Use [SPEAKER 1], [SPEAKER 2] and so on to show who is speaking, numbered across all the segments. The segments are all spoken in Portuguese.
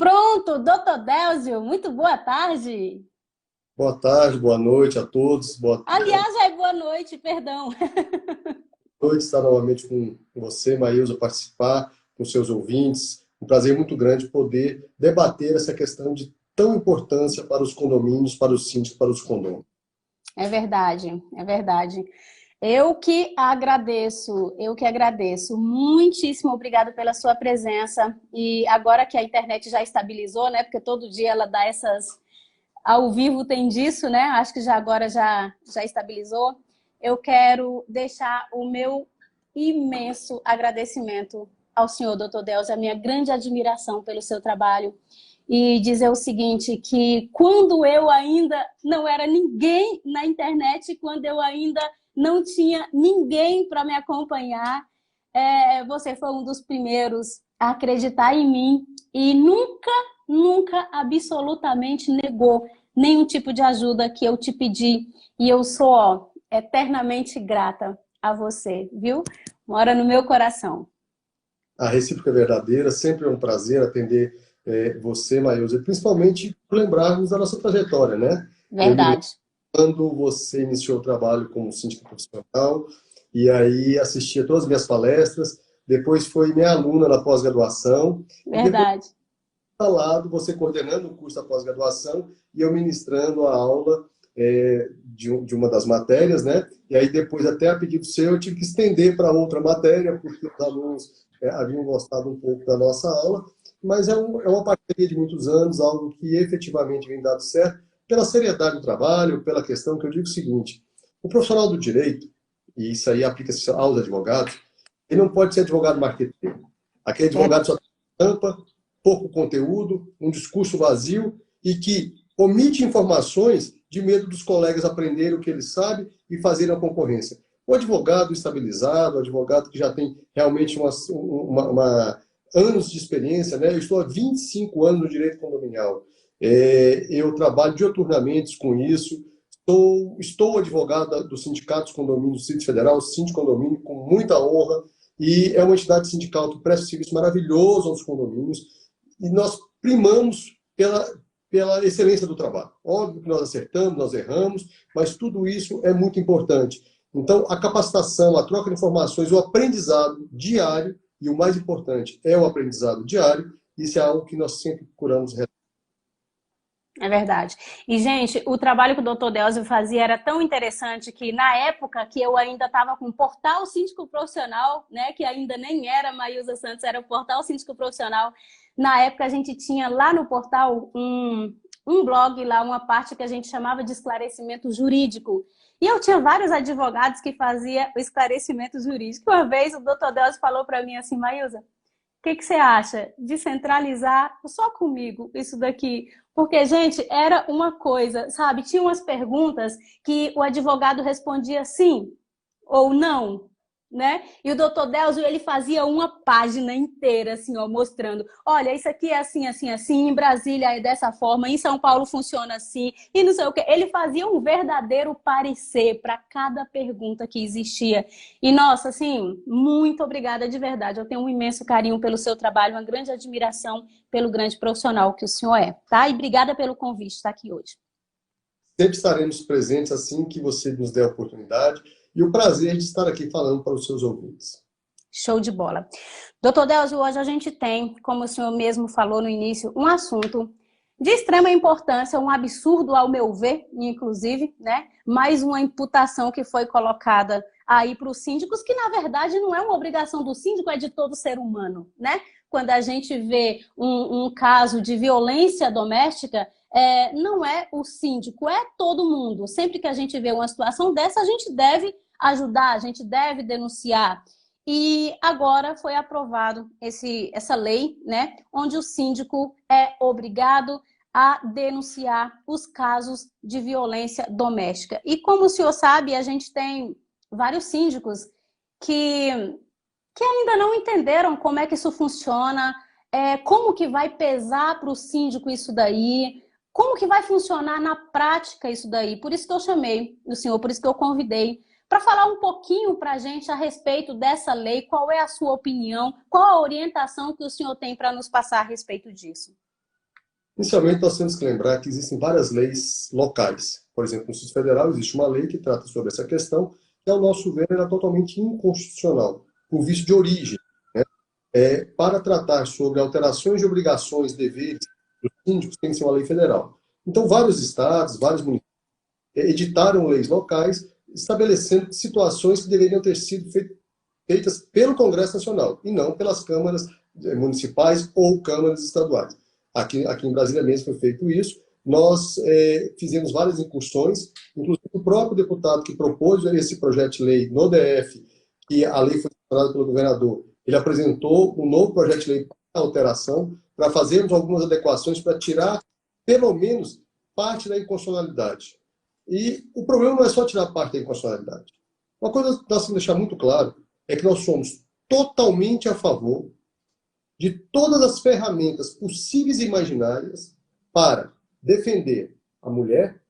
[SPEAKER 1] Pronto, doutor Délcio, muito boa tarde.
[SPEAKER 2] Boa tarde, boa noite a todos. Boa
[SPEAKER 1] Aliás, já é boa noite, perdão.
[SPEAKER 2] noite estar novamente com você, Maísa, participar com seus ouvintes. Um prazer muito grande poder debater essa questão de tão importância para os condomínios, para os síndicos, para os condôminos.
[SPEAKER 1] É verdade, é verdade. Eu que agradeço. Muitíssimo obrigado pela sua presença. E agora que a internet já estabilizou, né? Porque todo dia ela dá essas. Ao vivo tem disso, né? Acho que já agora já estabilizou. Eu quero deixar o meu imenso agradecimento ao senhor, doutor Delza, a minha grande admiração pelo seu trabalho e dizer o seguinte, que quando eu ainda não era ninguém na internet, quando eu ainda não tinha ninguém para me acompanhar, você foi um dos primeiros a acreditar em mim e nunca absolutamente negou nenhum tipo de ajuda que eu te pedi. E eu sou, eternamente grata a você, viu? Mora no meu coração.
[SPEAKER 2] A recíproca é verdadeira, sempre é um prazer atender você, Maísa, e principalmente por lembrarmos da nossa trajetória, né? Eu me lembro
[SPEAKER 1] Verdade,
[SPEAKER 2] quando você iniciou o trabalho como síndico profissional, e aí assistia todas as minhas palestras, depois foi minha aluna na pós-graduação, e depois
[SPEAKER 1] verdade.
[SPEAKER 2] lado, você coordenando o curso da pós-graduação e eu ministrando a aula de uma das matérias, né? E aí depois, até a pedido seu, eu tive que estender para outra matéria, porque os alunos haviam gostado um pouco da nossa aula, mas é uma parceria de muitos anos, algo que efetivamente vem dado certo, pela seriedade do trabalho, pela questão que eu digo o seguinte, o profissional do direito, e isso aí aplica-se aos advogados, ele não pode ser advogado marqueteiro. Aquele advogado só
[SPEAKER 1] Verdade.
[SPEAKER 2] tem tampa, pouco conteúdo, um discurso vazio e que omite informações de medo dos colegas aprenderem o que ele sabe e fazerem a concorrência. O advogado estabilizado, o advogado que já tem realmente anos de experiência, né? Eu estou há 25 anos no direito condominial. Eu trabalho dioturnamente com isso. Estou advogado do Sindicato dos Condomínios do Distrito Federal, Síndico Condomínio, com muita honra, e é uma entidade sindical que presta um serviço maravilhoso aos condomínios, e nós primamos pela excelência do trabalho. Óbvio que nós acertamos, nós erramos, mas tudo isso é muito importante. Então, a capacitação, a troca de informações, o aprendizado diário, e o mais importante é o aprendizado diário, isso é algo que nós sempre procuramos.
[SPEAKER 1] É verdade. E, gente, o trabalho que o doutor Delzio fazia era tão interessante que, na época que eu ainda estava com o Portal Síndico Profissional, né, que ainda nem era Maísa Santos, era o Portal Síndico Profissional, na época a gente tinha lá no portal um blog, lá uma parte que a gente chamava de esclarecimento jurídico. E eu tinha vários advogados que faziam o esclarecimento jurídico. Uma vez o doutor Delzio falou para mim assim, Maísa, que você acha de centralizar só comigo isso daqui? Porque, gente, era uma coisa, sabe? Tinha umas perguntas que o advogado respondia sim ou não, né? E o doutor Delzio, ele fazia uma página inteira, assim, ó, mostrando, olha, isso aqui é assim, assim, assim, em Brasília é dessa forma, em São Paulo funciona assim, e não sei o quê. Ele fazia um verdadeiro parecer para cada pergunta que existia. E, nossa, assim, muito obrigada de verdade. Eu tenho um imenso carinho pelo seu trabalho, uma grande admiração pelo grande profissional que o senhor é, tá? E obrigada pelo convite de estar aqui hoje.
[SPEAKER 2] Sempre estaremos presentes assim que você nos der a oportunidade e o prazer de estar aqui falando para os seus ouvintes.
[SPEAKER 1] Show de bola. Doutor Delzio, hoje a gente tem, como o senhor mesmo falou no início, um assunto de extrema importância, um absurdo ao meu ver, inclusive, né? Mais uma imputação que foi colocada aí para os síndicos, que na verdade não é uma obrigação do síndico, é de todo ser humano, né? Quando a gente vê um caso de violência doméstica, não é o síndico, é todo mundo. Sempre que a gente vê uma situação dessa, a gente deve ajudar, a gente deve denunciar. E agora foi aprovado essa lei, né, onde o síndico é obrigado a denunciar os casos de violência doméstica. E como o senhor sabe, a gente tem vários síndicos que, que ainda não entenderam como é que isso funciona, como que vai pesar para o síndico isso daí, como que vai funcionar na prática isso daí. Por isso que eu chamei o senhor, por isso que eu convidei para falar um pouquinho para a gente a respeito dessa lei, qual é a sua opinião, qual a orientação que o senhor tem para nos passar a respeito disso?
[SPEAKER 2] Inicialmente, nós temos que lembrar que existem várias leis locais. Por exemplo, no Distrito Federal existe uma lei que trata sobre essa questão, que, ao nosso ver, era totalmente inconstitucional, por vício de origem, né? Para tratar sobre alterações de obrigações, deveres dos síndicos, tem que ser uma lei federal. Então, vários estados, vários municípios editaram leis locais estabelecendo situações que deveriam ter sido feitas pelo Congresso Nacional e não pelas câmaras municipais ou câmaras estaduais. Aqui em Brasília mesmo foi feito isso. Nós fizemos várias incursões, inclusive o próprio deputado que propôs esse projeto de lei no DF, que a lei foi sancionada pelo governador, ele apresentou um novo projeto de lei para alteração, para fazermos algumas adequações, para tirar, pelo menos, parte da inconstitucionalidade. E o problema não é só tirar parte da inconstitucionalidade. Uma coisa que nós temos que deixar muito claro é que nós somos totalmente a favor de todas as ferramentas possíveis e imaginárias para defender a mulher,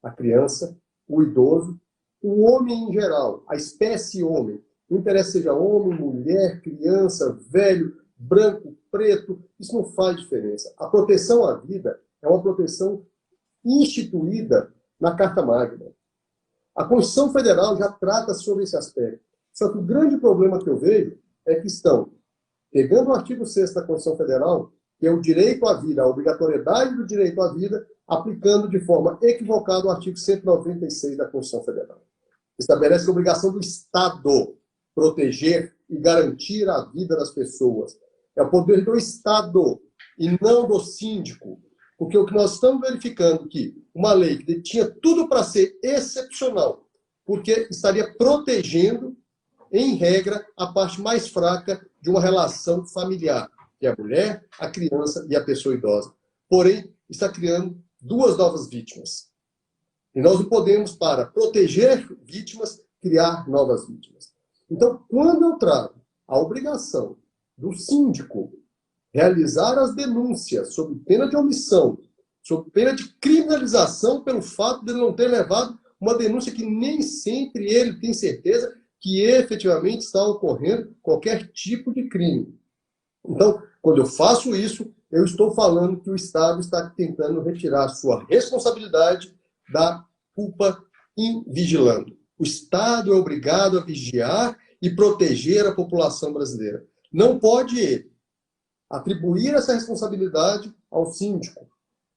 [SPEAKER 2] a criança, o idoso, o homem em geral, a espécie homem. Não interessa seja homem, mulher, criança, velho, branco, preto, isso não faz diferença. A proteção à vida é uma proteção instituída na Carta Magna. A Constituição Federal já trata sobre esse aspecto. Só que o grande problema que eu vejo é que estão pegando o artigo 6º da Constituição Federal, que é o direito à vida, a obrigatoriedade do direito à vida, aplicando de forma equivocada o artigo 196 da Constituição Federal. Estabelece a obrigação do Estado proteger e garantir a vida das pessoas. É o poder do Estado e não do síndico. Porque o que nós estamos verificando é que uma lei que tinha tudo para ser excepcional, porque estaria protegendo, em regra, a parte mais fraca de uma relação familiar, que é a mulher, a criança e a pessoa idosa. Porém, está criando duas novas vítimas. E nós não podemos, para proteger vítimas, criar novas vítimas. Então, quando eu trago a obrigação do síndico realizar as denúncias sob pena de omissão, sob pena de criminalização pelo fato de ele não ter levado uma denúncia que nem sempre ele tem certeza que efetivamente está ocorrendo qualquer tipo de crime. Então, quando eu faço isso, eu estou falando que o Estado está tentando retirar sua responsabilidade da culpa invigilando. O Estado é obrigado a vigiar e proteger a população brasileira. Não pode ele atribuir essa responsabilidade ao síndico.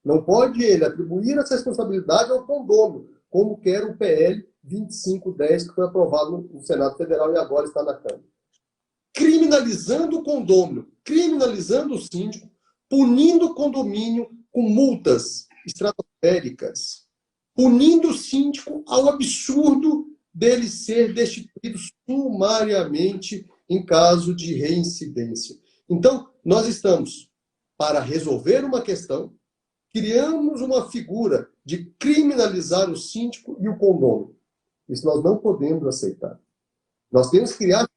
[SPEAKER 2] Não pode ele atribuir essa responsabilidade ao condômino, como quer o PL 2510, que foi aprovado no Senado Federal e agora está na Câmara. Criminalizando o condômino, criminalizando o síndico, punindo o condomínio com multas estratosféricas, punindo o síndico ao absurdo dele ser destituído sumariamente em caso de reincidência. Então, nós estamos, para resolver uma questão, criamos uma figura de criminalizar o síndico e o condômino. Isso nós não podemos aceitar. Nós temos que criar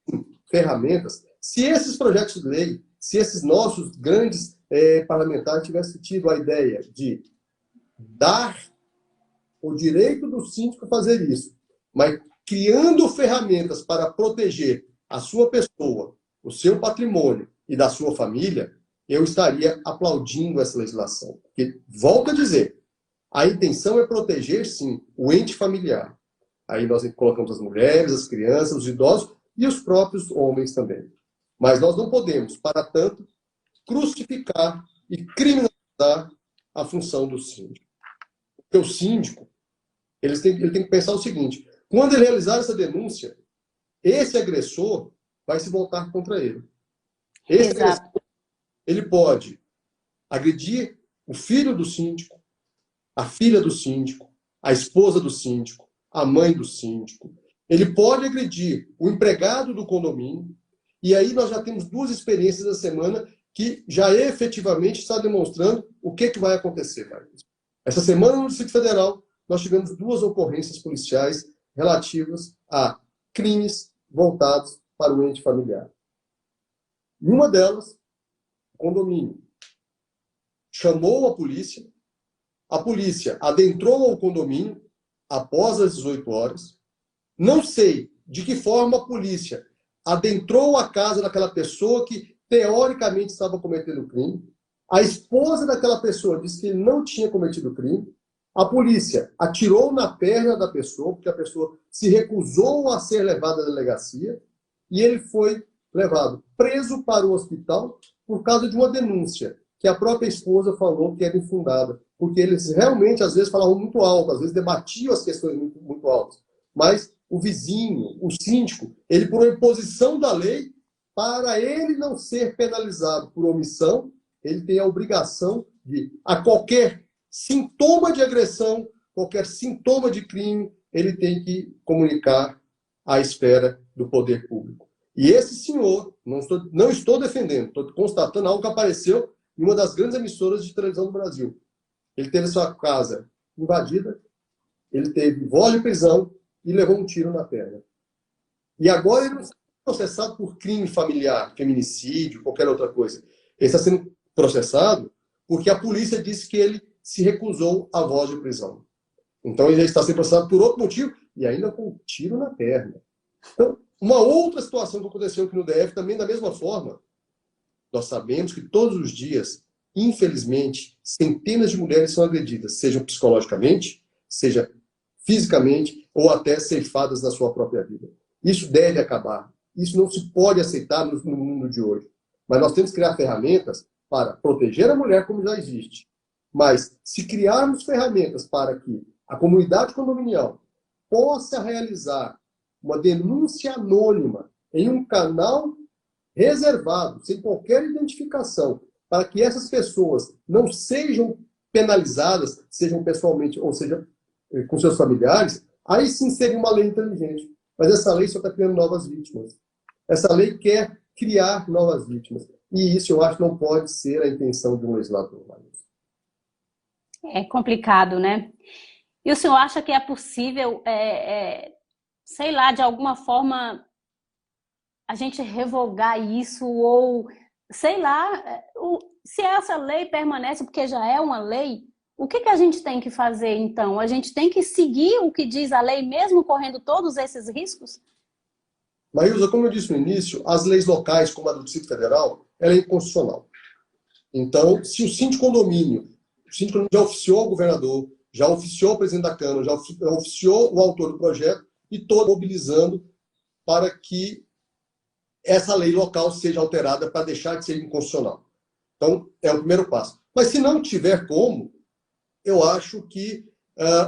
[SPEAKER 2] ferramentas. Se esses projetos de lei, se esses nossos grandes parlamentares tivessem tido a ideia de dar o direito do síndico a fazer isso, mas criando ferramentas para proteger a sua pessoa, o seu patrimônio e da sua família, eu estaria aplaudindo essa legislação. Porque, volto a dizer, a intenção é proteger, sim, o ente familiar. Aí nós colocamos as mulheres, as crianças, os idosos e os próprios homens também. Mas nós não podemos, para tanto, crucificar e criminalizar a função do síndico. Porque o síndico, ele tem que pensar o seguinte: quando ele realizar essa denúncia, esse agressor vai se voltar contra ele. Esse agressor, ele pode agredir o filho do síndico, a filha do síndico, a esposa do síndico, a mãe do síndico. Ele pode agredir o empregado do condomínio. E aí nós já temos duas experiências da semana que já efetivamente está demonstrando o que vai acontecer, Marcos. Essa semana, no Distrito Federal, nós tivemos duas ocorrências policiais relativas a crimes voltados para o ente familiar. E uma delas, o condomínio chamou a polícia adentrou ao condomínio após as 18 horas. Não sei de que forma a polícia adentrou a casa daquela pessoa que teoricamente estava cometendo crime. A esposa daquela pessoa disse que ele não tinha cometido crime. A polícia atirou na perna da pessoa, porque a pessoa se recusou a ser levada à delegacia, e ele foi levado preso para o hospital por causa de uma denúncia que a própria esposa falou que era infundada, porque eles realmente, às vezes, falavam muito alto, às vezes debatiam as questões muito altas. Mas o vizinho, o síndico, ele, por imposição da lei, para ele não ser penalizado por omissão, ele tem a obrigação de, a qualquer sintoma de agressão, qualquer sintoma de crime, ele tem que comunicar à esfera do poder público. E esse senhor, não estou defendendo, estou constatando algo que apareceu em uma das grandes emissoras de televisão do Brasil. Ele teve sua casa invadida, ele teve voz de prisão e levou um tiro na perna. E agora ele não está processado por crime familiar, feminicídio, qualquer outra coisa. Ele está sendo processado porque a polícia disse que ele se recusou à voz de prisão. Então ele já está sendo processado por outro motivo e ainda com um tiro na perna. Então, uma outra situação que aconteceu aqui no DF, também da mesma forma, nós sabemos que todos os dias, infelizmente, centenas de mulheres são agredidas, sejam psicologicamente, seja fisicamente, ou até ceifadas da sua própria vida. Isso deve acabar. Isso não se pode aceitar no mundo de hoje. Mas nós temos que criar ferramentas para proteger a mulher, como já existe. Mas, se criarmos ferramentas para que a comunidade condominial possa realizar uma denúncia anônima em um canal reservado, sem qualquer identificação, para que essas pessoas não sejam penalizadas, sejam pessoalmente, ou seja, com seus familiares, aí sim seria uma lei inteligente. Mas essa lei só está criando novas vítimas. Essa lei quer criar novas vítimas. E isso, eu acho, não pode ser a intenção de um legislador.
[SPEAKER 1] É complicado, né? E o senhor acha que é possível, sei lá, de alguma forma, a gente revogar isso ou, sei lá, se essa lei permanece, porque já é uma lei, o que a gente tem que fazer, então? A gente tem que seguir o que diz a lei, mesmo correndo todos esses riscos?
[SPEAKER 2] Maísa, como eu disse no início, as leis locais, como a do Distrito Federal, ela é inconstitucional. Então, se o síndico condomínio já oficiou o governador, já oficiou o presidente da Câmara, já oficiou o autor do projeto, e estou mobilizando para que essa lei local seja alterada para deixar de ser inconstitucional. Então, é o primeiro passo. Mas se não tiver como, eu acho que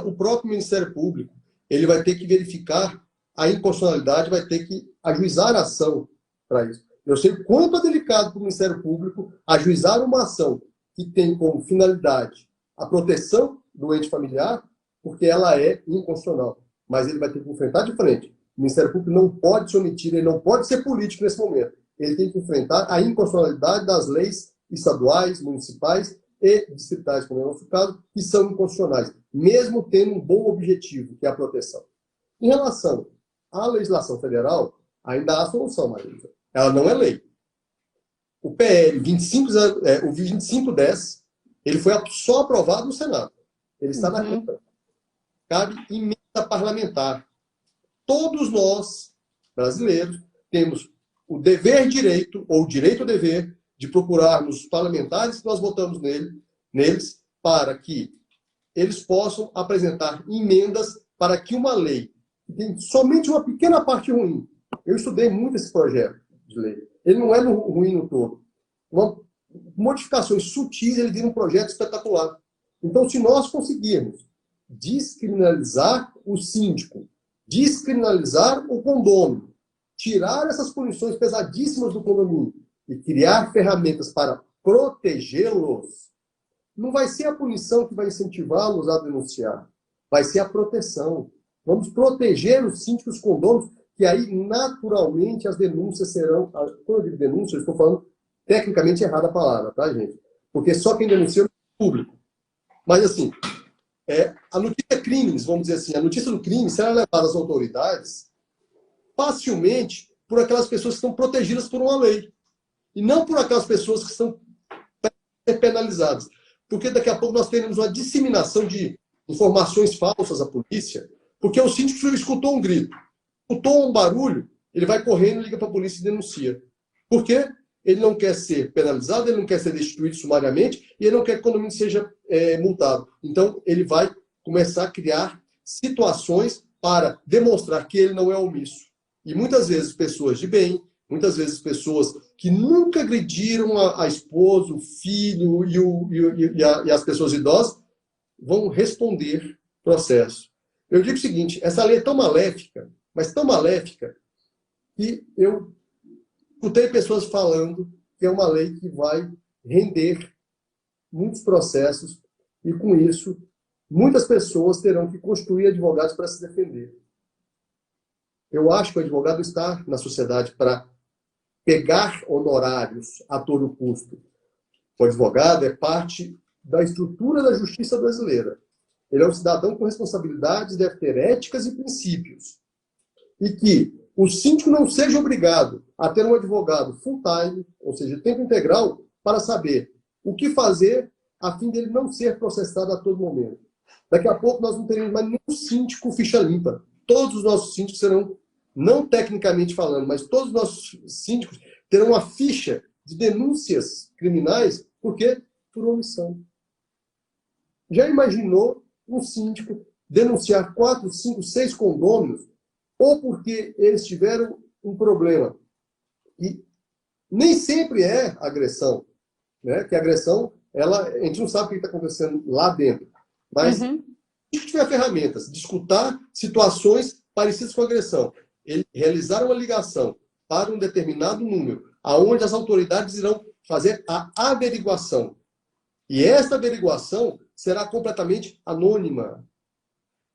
[SPEAKER 2] o próprio Ministério Público ele vai ter que verificar a inconstitucionalidade, vai ter que ajuizar a ação para isso. Eu sei o quanto é delicado para o Ministério Público ajuizar uma ação que tem como finalidade a proteção do ente familiar, porque ela é inconstitucional. Mas ele vai ter que enfrentar de frente. O Ministério Público não pode se omitir, ele não pode ser político nesse momento. Ele tem que enfrentar a inconstitucionalidade das leis estaduais, municipais e distritais, como é o nosso caso, que são inconstitucionais, mesmo tendo um bom objetivo, que é a proteção. Em relação à legislação federal, ainda há solução, Marisa. Ela não é lei. O PL 2510, ele foi só aprovado no Senado. Ele está na Câmara. Cabe emenda parlamentar. Todos nós, brasileiros, temos o dever-direito, ou o direito-dever, de procurarmos os parlamentares que nós votamos neles, para que eles possam apresentar emendas para que uma lei, que tem somente uma pequena parte ruim, eu estudei muito esse projeto de lei, ele não é ruim no todo, modificações sutis, ele vira um projeto espetacular. Então, se nós conseguirmos descriminalizar o síndico, descriminalizar o condômino, tirar essas punições pesadíssimas do condomínio e criar ferramentas para protegê-los, não vai ser a punição que vai incentivá-los a denunciar, vai ser a proteção. Vamos proteger os síndicos condôminos, que aí, naturalmente, as denúncias serão... Quando eu digo denúncia, eu estou falando tecnicamente errada a palavra, tá, gente? Porque só quem denuncia é o público. Mas, assim, a notícia crimes, vamos dizer assim, a notícia do crime será levada às autoridades facilmente por aquelas pessoas que estão protegidas por uma lei. E não por aquelas pessoas que estão penalizadas. Porque daqui a pouco nós teremos uma disseminação de informações falsas à polícia, porque o síndico escutou um grito, escutou um barulho, ele vai correndo, liga para a polícia e denuncia. Por quê? ele não quer ser penalizado, ele não quer ser destituído sumariamente e ele não quer que o condomínio seja multado. Então, ele vai começar a criar situações para demonstrar que ele não é omisso. E muitas vezes pessoas de bem, muitas vezes pessoas que nunca agrediram a esposa, o filho e as pessoas idosas, vão responder processo. Eu digo o seguinte, essa lei é tão maléfica, mas tão maléfica, que eu escutei pessoas falando que é uma lei que vai render muitos processos e, com isso, muitas pessoas terão que construir advogados para se defender. Eu acho que o advogado está na sociedade para pegar honorários a todo custo. O advogado é parte da estrutura da justiça brasileira. Ele é um cidadão com responsabilidades, deve ter éticas e princípios. E que o síndico não seja obrigado a ter um advogado full-time, ou seja, tempo integral, para saber o que fazer a fim dele não ser processado a todo momento. Daqui a pouco nós não teremos mais nenhum síndico ficha limpa. Todos os nossos síndicos serão, não tecnicamente falando, mas todos os nossos síndicos terão uma ficha de denúncias criminais, por quê? Por omissão. Já imaginou um síndico denunciar 4, 5, 6 condôminos, ou porque eles tiveram um problema? E nem sempre é agressão, né? Que a agressão, a gente não sabe o que está acontecendo lá dentro. Mas, se tiver ferramentas de escutar situações parecidas com agressão, ele realizar uma ligação para um determinado número, aonde as autoridades irão fazer a averiguação. E esta averiguação será completamente anônima.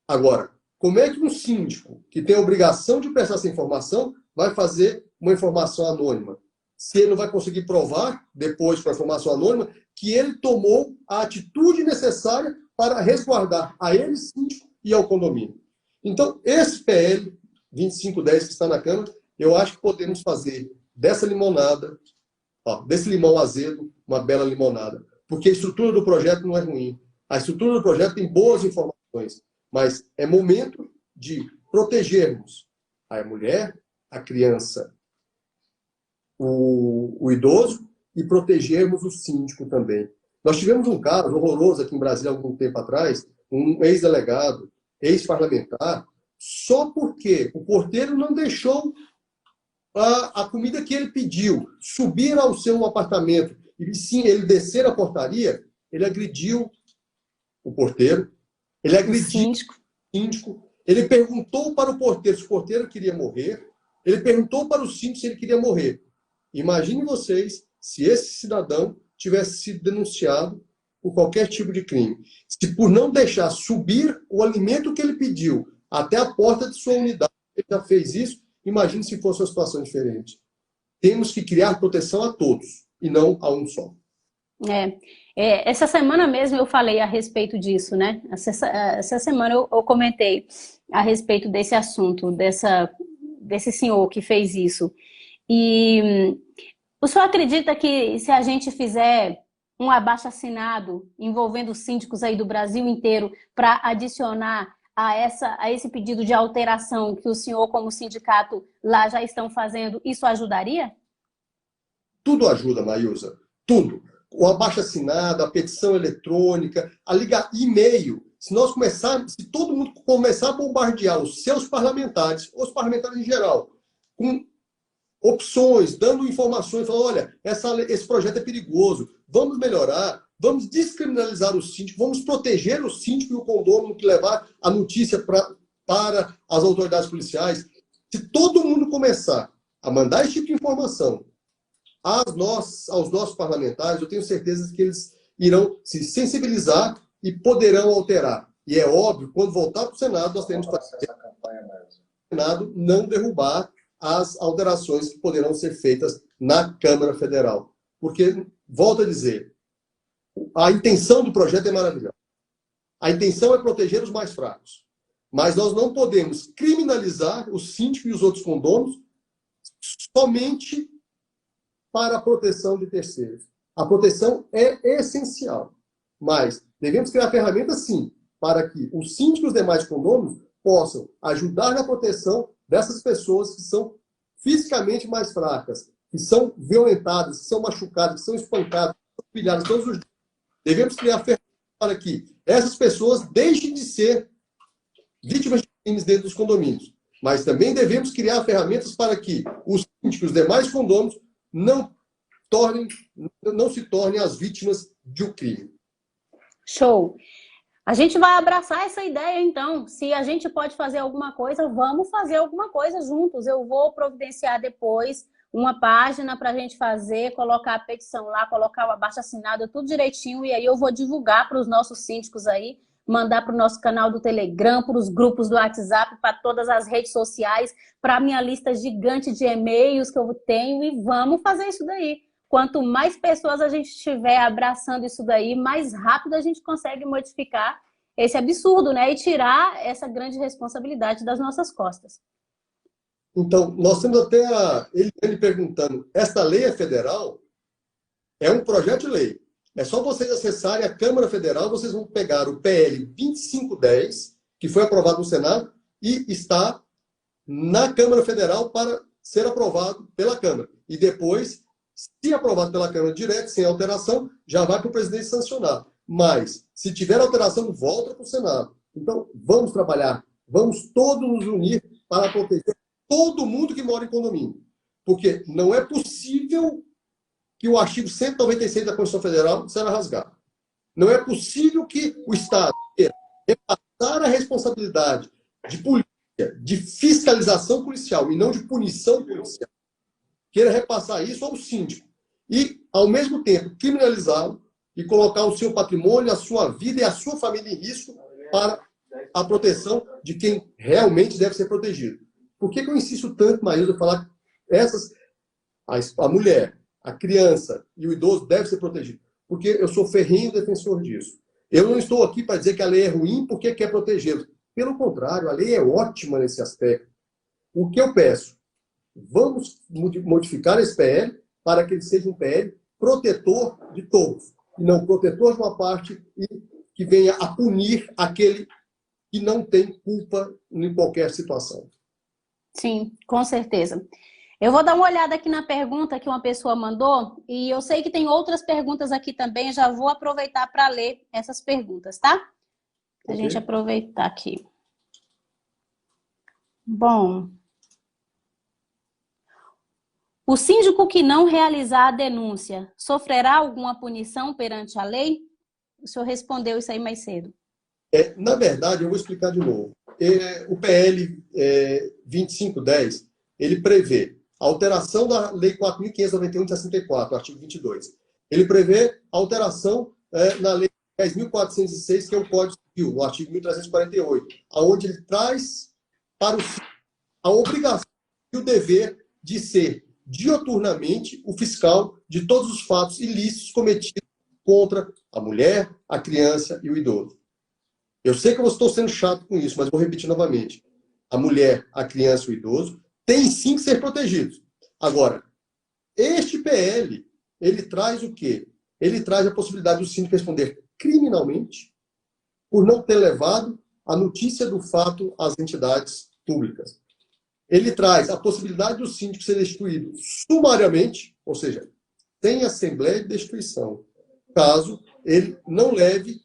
[SPEAKER 2] Agora, como é que um síndico, que tem a obrigação de prestar essa informação, vai fazer uma informação anônima? Se ele não vai conseguir provar, depois com a informação anônima, que ele tomou a atitude necessária para resguardar a ele, síndico, e ao condomínio. Então, esse PL 2510 que está na Câmara, eu acho que podemos fazer dessa limonada, desse limão azedo, uma bela limonada. Porque a estrutura do projeto não é ruim. A estrutura do projeto tem boas informações. Mas é momento de protegermos a mulher, a criança, o idoso e protegermos o síndico também. Nós tivemos um caso horroroso aqui em Brasília há algum tempo atrás, um ex-delegado, ex-parlamentar, só porque o porteiro não deixou a comida que ele pediu subir ao seu apartamento e sim ele descer a portaria, ele agrediu o porteiro, ele agrediu o síndico, ele perguntou para o porteiro se o porteiro queria morrer, ele perguntou para o síndico se ele queria morrer. Imaginem vocês se esse cidadão tivesse sido denunciado por qualquer tipo de crime. Se por não deixar subir o alimento que ele pediu até a porta de sua unidade, ele já fez isso, imagine se fosse uma situação diferente. Temos que criar proteção a todos, e não a um só.
[SPEAKER 1] Essa semana mesmo eu falei a respeito disso, né? Essa semana eu comentei a respeito desse assunto, desse senhor que fez isso. E o senhor acredita que se a gente fizer um abaixo-assinado envolvendo os síndicos aí do Brasil inteiro para adicionar a esse pedido de alteração que o senhor, como sindicato, lá já estão fazendo, isso ajudaria?
[SPEAKER 2] Tudo ajuda, Maísa. Tudo. O abaixo-assinado, a petição eletrônica, a ligar e-mail. Se todo mundo começar a bombardear os seus parlamentares, os parlamentares em geral, com opções, dando informações, falando, olha, esse projeto é perigoso, vamos melhorar, vamos descriminalizar o síndico, vamos proteger o síndico e o condômino que levar a notícia para as autoridades policiais. Se todo mundo começar a mandar esse tipo de informação aos nossos parlamentares, eu tenho certeza que eles irão se sensibilizar e poderão alterar. E é óbvio, quando voltar para o Senado, nós temos que fazer essa campanha mais. O Senado não derrubar as alterações que poderão ser feitas na Câmara Federal. Porque, volto a dizer, a intenção do projeto é maravilhosa. A intenção é proteger os mais fracos. Mas nós não podemos criminalizar o síndico e os outros condôminos somente para a proteção de terceiros. A proteção é essencial. Mas devemos criar ferramentas, sim, para que os síndicos e os demais condôminos possam ajudar na proteção dessas pessoas que são fisicamente mais fracas, que são violentadas, que são machucadas, que são espancadas, que são pilhadas todos os dias. Devemos criar ferramentas para que essas pessoas deixem de ser vítimas de crimes dentro dos condomínios. Mas também devemos criar ferramentas para que os síndicos e os demais condôminos não se tornem as vítimas de um crime.
[SPEAKER 1] Show! A gente vai abraçar essa ideia, então. Se a gente pode fazer alguma coisa, vamos fazer alguma coisa juntos. Eu vou providenciar depois uma página para a gente fazer, colocar a petição lá, colocar o abaixo-assinado, tudo direitinho, e aí eu vou divulgar para os nossos síndicos aí, mandar para o nosso canal do Telegram, para os grupos do WhatsApp, para todas as redes sociais, para a minha lista gigante de e-mails que eu tenho, e vamos fazer isso daí. Quanto mais pessoas a gente estiver abraçando isso daí, mais rápido a gente consegue modificar esse absurdo, né? E tirar essa grande responsabilidade das nossas costas.
[SPEAKER 2] Então, nós temos até a Eliane perguntando, esta lei é federal? É um projeto de lei. É só vocês acessarem a Câmara Federal, vocês vão pegar o PL 2510, que foi aprovado no Senado, e está na Câmara Federal para ser aprovado pela Câmara. E depois, se aprovado pela Câmara direto, sem alteração, já vai para o presidente sancionar. Mas, se tiver alteração, volta para o Senado. Então, vamos trabalhar, vamos todos nos unir para proteger todo mundo que mora em condomínio. Porque não é possível que o artigo 196 da Constituição Federal será rasgado. Não é possível que o Estado queira repassar a responsabilidade de polícia, de fiscalização policial e não de punição policial, queira repassar isso ao síndico e, ao mesmo tempo, criminalizá-lo e colocar o seu patrimônio, a sua vida e a sua família em risco para a proteção de quem realmente deve ser protegido. Por que eu insisto tanto, Maísa, em falar que a mulher, a criança e o idoso devem ser protegidos? Porque eu sou ferrenho defensor disso. Eu não estou aqui para dizer que a lei é ruim porque quer protegê-los. Pelo contrário, a lei é ótima nesse aspecto. O que eu peço? Vamos modificar esse PL para que ele seja um PL protetor de todos, e não protetor de uma parte e que venha a punir aquele que não tem culpa em qualquer situação.
[SPEAKER 1] Sim, com certeza. Eu vou dar uma olhada aqui na pergunta que uma pessoa mandou, e eu sei que tem outras perguntas aqui também, já vou aproveitar para ler essas perguntas, tá? A gente aproveitar aqui. Bom, o síndico que não realizar a denúncia sofrerá alguma punição perante a lei? O senhor respondeu isso aí mais cedo.
[SPEAKER 2] Na verdade, eu vou explicar de novo. O PL 2510, ele prevê a alteração da Lei 4.591 de 64, artigo 22. Ele prevê a alteração na Lei 10.406, que é o Código Civil, no artigo 1.348, onde ele traz para o síndico a obrigação e o dever de ser dioturnamente o fiscal de todos os fatos ilícitos cometidos contra a mulher, a criança e o idoso. Eu sei que eu estou sendo chato com isso, mas vou repetir novamente. A mulher, a criança e o idoso têm sim que ser protegidos. Agora, este PL, ele traz o quê? Ele traz a possibilidade do síndico responder criminalmente por não ter levado a notícia do fato às entidades públicas. Ele traz a possibilidade do síndico ser destituído sumariamente, ou seja, sem assembleia de destituição, caso ele não leve,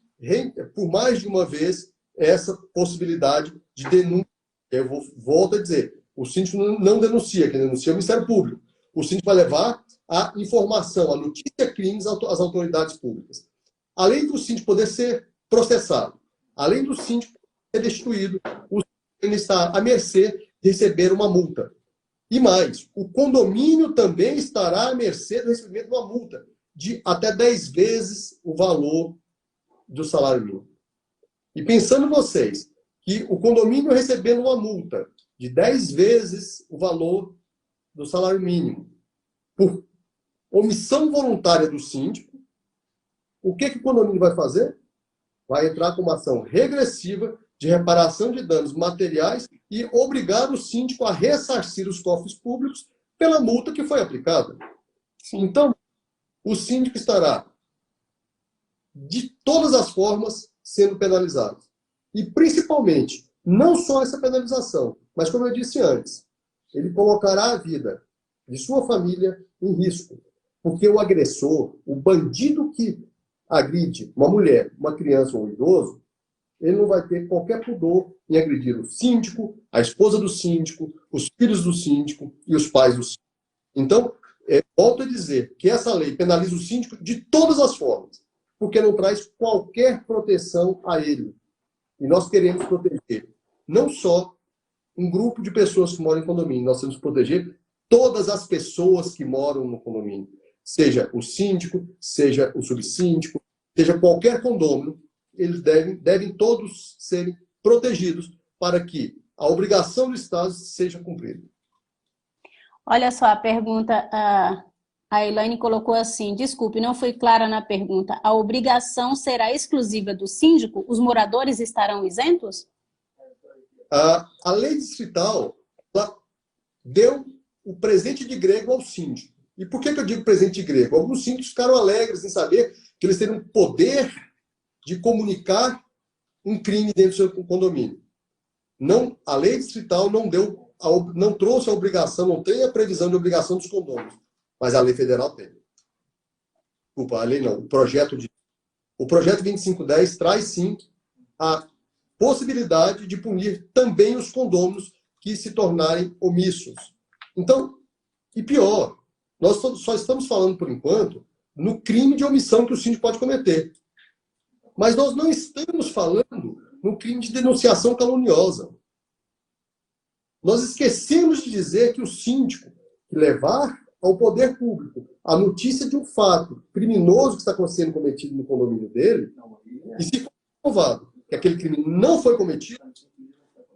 [SPEAKER 2] por mais de uma vez, essa possibilidade de denúncia. Eu volto a dizer, o síndico não denuncia, quem denuncia é o Ministério Público. O síndico vai levar a informação, a notícia crimes às autoridades públicas. Além do síndico poder ser processado, além do síndico ser destituído, o síndico está à mercê de receber uma multa. E mais, o condomínio também estará à mercê do recebimento de uma multa de até 10 vezes o valor do salário mínimo. E pensando vocês que o condomínio recebendo uma multa de 10 vezes o valor do salário mínimo por omissão voluntária do síndico, o que o condomínio vai fazer? Vai entrar com uma ação regressiva de reparação de danos materiais e obrigar o síndico a ressarcir os cofres públicos pela multa que foi aplicada.
[SPEAKER 1] Sim.
[SPEAKER 2] Então, o síndico estará, de todas as formas, sendo penalizado. E, principalmente, não só essa penalização, mas, como eu disse antes, ele colocará a vida de sua família em risco. Porque o agressor, o bandido que agride uma mulher, uma criança ou um idoso, ele não vai ter qualquer pudor em agredir o síndico, a esposa do síndico, os filhos do síndico e os pais do síndico. Então, volto a dizer que essa lei penaliza o síndico de todas as formas, porque não traz qualquer proteção a ele. E nós queremos proteger não só um grupo de pessoas que moram em condomínio, nós temos que proteger todas as pessoas que moram no condomínio. Seja o síndico, seja o subsíndico, seja qualquer condômino, eles devem todos serem protegidos para que a obrigação do Estado seja cumprida.
[SPEAKER 1] Olha só a pergunta, a Elaine colocou assim, desculpe, não fui clara na pergunta. A obrigação será exclusiva do síndico? Os moradores estarão isentos?
[SPEAKER 2] A lei distrital ela deu o presente de grego ao síndico. E por que eu digo presente de grego? Alguns síndicos ficaram alegres em saber que eles teriam poder de comunicar um crime dentro do seu condomínio. Não, a lei distrital não trouxe a obrigação, não tem a previsão de obrigação dos condôminos, mas a lei federal tem. Desculpa, a lei não, o projeto 2510 traz sim a possibilidade de punir também os condôminos que se tornarem omissos. Então, e pior, nós só estamos falando, por enquanto, no crime de omissão que o síndico pode cometer. Mas nós não estamos falando no crime de denunciação caluniosa. Nós esquecemos de dizer que o síndico que levar ao poder público a notícia de um fato criminoso que está sendo cometido no condomínio dele, e se for comprovado que aquele crime não foi cometido,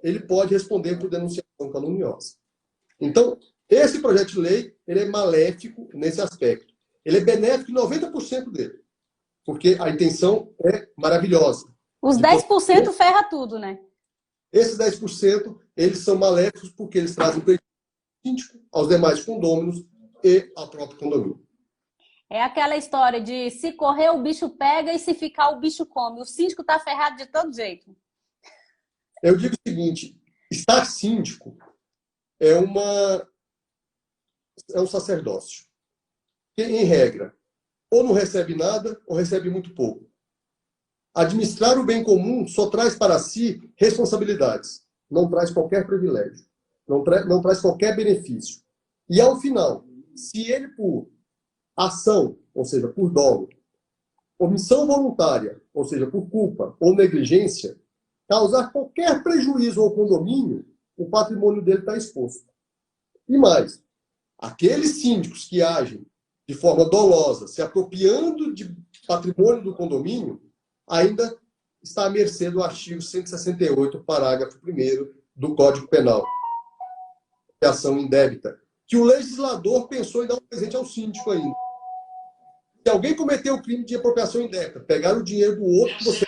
[SPEAKER 2] ele pode responder por denunciação caluniosa. Então, esse projeto de lei ele é maléfico nesse aspecto. Ele é benéfico em 90% dele, porque a intenção é maravilhosa.
[SPEAKER 1] Os 10% ferra tudo, né?
[SPEAKER 2] Esses 10%, eles são maléficos porque eles trazem prejuízo ao síndico, aos demais condôminos e ao próprio condomínio.
[SPEAKER 1] É aquela história de se correr o bicho pega e se ficar o bicho come. O síndico está ferrado de todo jeito.
[SPEAKER 2] Eu digo o seguinte, estar síndico é um sacerdócio. Que, em regra, ou não recebe nada ou recebe muito pouco. Administrar o bem comum só traz para si responsabilidades, não traz qualquer privilégio, não traz qualquer benefício. E, ao final, se ele, por ação, ou seja, por dolo, omissão voluntária, ou seja, por culpa ou negligência, causar qualquer prejuízo ao condomínio, o patrimônio dele está exposto. E mais, aqueles síndicos que agem de forma dolosa, se apropriando de patrimônio do condomínio, ainda está à mercê do artigo 168, parágrafo 1º do Código Penal, de ação indébita, que o legislador pensou em dar um presente ao síndico ainda. Se alguém cometeu o crime de apropriação indébita, pegar o dinheiro do outro, você...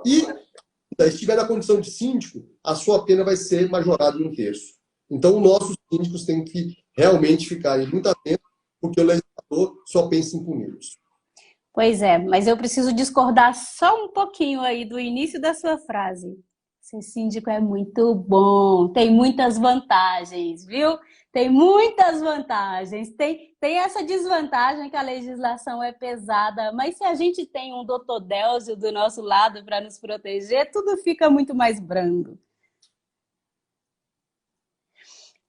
[SPEAKER 2] E, se estiver na condição de síndico, a sua pena vai ser majorada em 1/3. Então, os nossos síndicos têm que realmente ficarem muito atentos, porque o legislador só pensa em puni-los.
[SPEAKER 1] Pois é, mas eu preciso discordar só um pouquinho aí do início da sua frase. Ser síndico é muito bom, tem muitas vantagens, viu? Tem muitas vantagens. Tem essa desvantagem que a legislação é pesada, mas se a gente tem um doutor Délcio do nosso lado para nos proteger, tudo fica muito mais brando.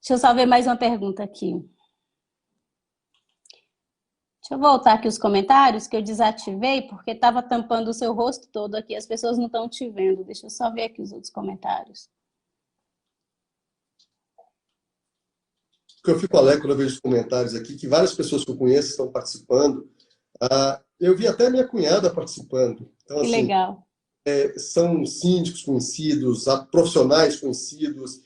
[SPEAKER 1] Deixa eu só ver mais uma pergunta aqui. Deixa eu voltar aqui os comentários que eu desativei, porque estava tampando o seu rosto todo aqui, as pessoas não estão te vendo. Deixa eu só ver aqui os outros comentários.
[SPEAKER 2] Porque eu fico alegre quando eu vejo os comentários aqui, que várias pessoas que eu conheço estão participando. Eu vi até minha cunhada participando. Então,
[SPEAKER 1] que
[SPEAKER 2] assim,
[SPEAKER 1] legal.
[SPEAKER 2] São síndicos conhecidos, profissionais conhecidos,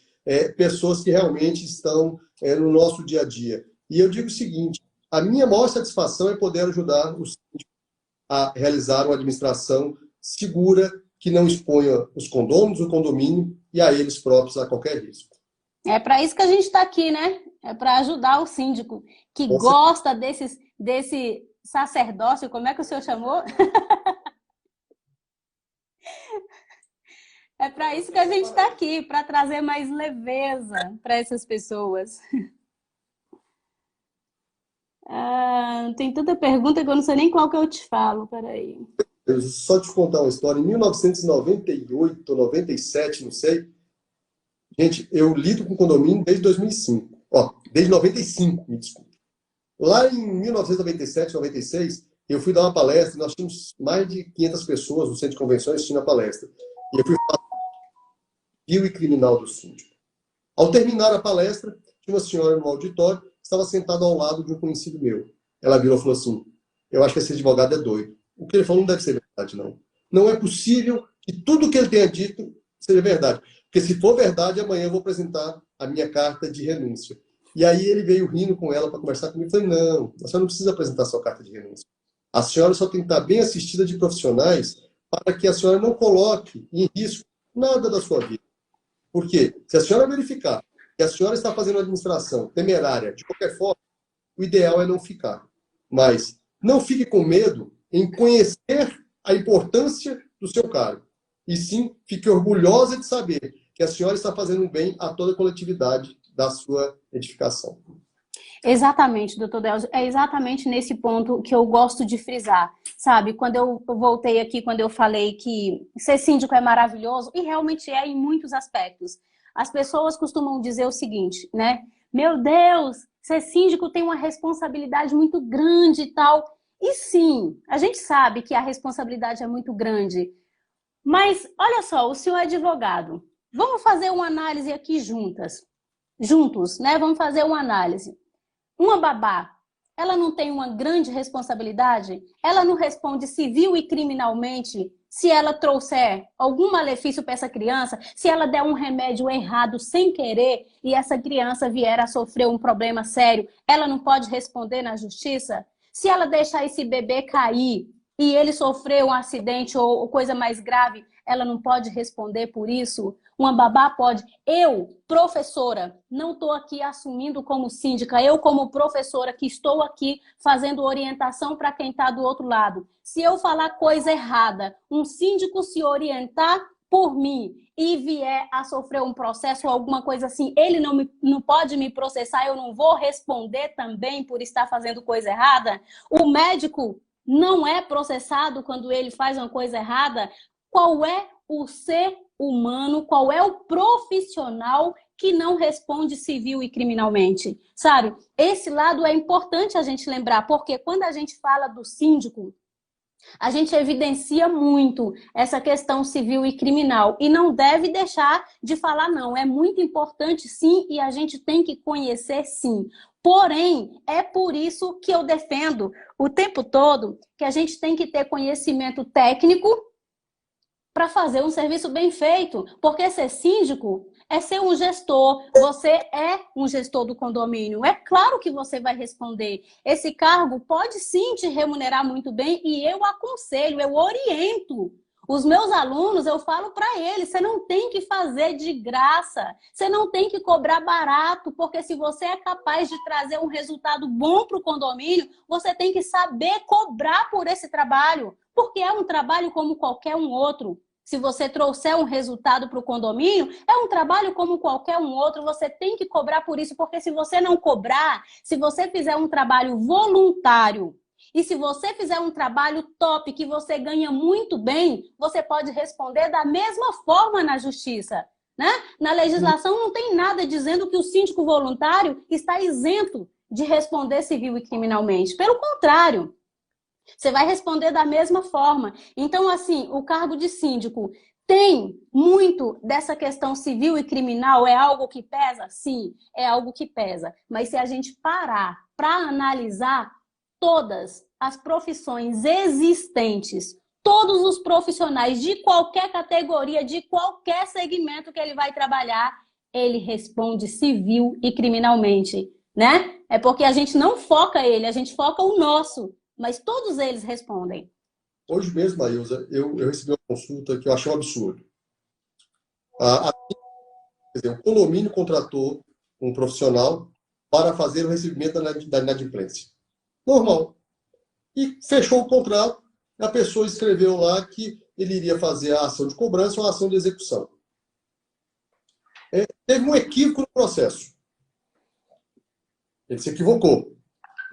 [SPEAKER 2] pessoas que realmente estão no nosso dia a dia. E eu digo o seguinte, a minha maior satisfação é poder ajudar os síndicos a realizar uma administração segura, que não exponha os condôminos, o condomínio e a eles próprios a qualquer risco.
[SPEAKER 1] É para isso que a gente está aqui, né? É para ajudar o síndico que gosta desse sacerdócio, como é que o senhor chamou? É para isso que a gente está aqui, para trazer mais leveza para essas pessoas. Ah, tem tanta pergunta que eu não sei nem qual que eu te falo, peraí.
[SPEAKER 2] Eu só te contar uma história. Em 1998, 97, não sei. Gente, eu lido com condomínio desde 2005. Ó, desde 95, me desculpe. Lá em 1997, 96, eu fui dar uma palestra, nós tínhamos mais de 500 pessoas no centro de convenções assistindo a palestra. E eu fui falar civil e criminal do síndico. Ao terminar a palestra, tinha uma senhora no auditório que estava sentada ao lado de um conhecido meu. Ela virou e falou assim: eu acho que esse advogado é doido. O que ele falou não deve ser verdade, não. Não é possível que tudo que ele tenha dito seja verdade. Porque se for verdade, amanhã eu vou apresentar a minha carta de renúncia. E aí ele veio rindo com ela para conversar comigo. Eu falei: não, a senhora não precisa apresentar sua carta de renúncia. A senhora só tem que estar bem assistida de profissionais para que a senhora não coloque em risco nada da sua vida. Por quê? Se a senhora verificar que a senhora está fazendo uma administração temerária de qualquer forma, o ideal é não ficar. Mas não fique com medo em conhecer a importância do seu cargo. E sim, fique orgulhosa de saber que a senhora está fazendo um bem a toda a coletividade da sua edificação.
[SPEAKER 1] Exatamente, doutor Delcio, é exatamente nesse ponto que eu gosto de frisar, sabe? Quando eu voltei aqui, quando eu falei que ser síndico é maravilhoso, e realmente é em muitos aspectos. As pessoas costumam dizer o seguinte, né? Meu Deus, ser síndico tem uma responsabilidade muito grande e tal. E sim, a gente sabe que a responsabilidade é muito grande. Mas, olha só, o senhor é advogado. Vamos fazer uma análise aqui juntos, né? Vamos fazer uma análise. Uma babá, ela não tem uma grande responsabilidade? Ela não responde civil e criminalmente se ela trouxer algum malefício para essa criança, se ela der um remédio errado sem querer e essa criança vier a sofrer um problema sério, ela não pode responder na justiça? Se ela deixar esse bebê cair e ele sofrer um acidente ou coisa mais grave, ela não pode responder por isso? Uma babá pode. Eu, professora, não estou aqui assumindo como síndica, eu como professora que estou aqui fazendo orientação para quem está do outro lado. Se eu falar coisa errada, um síndico se orientar por mim e vier a sofrer um processo ou alguma coisa assim, ele não pode me processar, eu não vou responder também por estar fazendo coisa errada? O médico não é processado quando ele faz uma coisa errada? Qual é o ser humano, qual é o profissional que não responde civil e criminalmente? Sabe? Esse lado é importante a gente lembrar, porque quando a gente fala do síndico, a gente evidencia muito essa questão civil e criminal e não deve deixar de falar não. É muito importante sim e a gente tem que conhecer sim. Porém, é por isso que eu defendo o tempo todo que a gente tem que ter conhecimento técnico para fazer um serviço bem feito, porque ser síndico é ser um gestor, você é um gestor do condomínio, é claro que você vai responder. Esse cargo pode sim te remunerar muito bem e eu aconselho, eu oriento. Os meus alunos, eu falo para eles, você não tem que fazer de graça, você não tem que cobrar barato, porque se você é capaz de trazer um resultado bom para o condomínio, você tem que saber cobrar por esse trabalho, porque é um trabalho como qualquer um outro. Se você trouxer um resultado para o condomínio, é um trabalho como qualquer um outro, você tem que cobrar por isso, porque se você não cobrar, se você fizer um trabalho voluntário, e se você fizer um trabalho top, que você ganha muito bem, você pode responder da mesma forma na justiça, né? Na legislação não tem nada dizendo que o síndico voluntário está isento de responder civil e criminalmente. Pelo contrário, você vai responder da mesma forma. Então, assim, o cargo de síndico tem muito dessa questão civil e criminal? É algo que pesa? Sim, é algo que pesa. Mas se a gente parar para analisar todas as profissões existentes, todos os profissionais de qualquer categoria, de qualquer segmento que ele vai trabalhar, ele responde civil e criminalmente, né? É porque a gente não foca ele, a gente foca o nosso. Mas todos eles respondem.
[SPEAKER 2] Hoje mesmo, Maísa, eu recebi uma consulta que eu achei um absurdo. Quer dizer, o condomínio contratou um profissional para fazer o recebimento da inadimplência. Normal. E fechou o contrato, a pessoa escreveu lá que ele iria fazer a ação de cobrança ou a ação de execução. Teve um equívoco no processo. Ele se equivocou.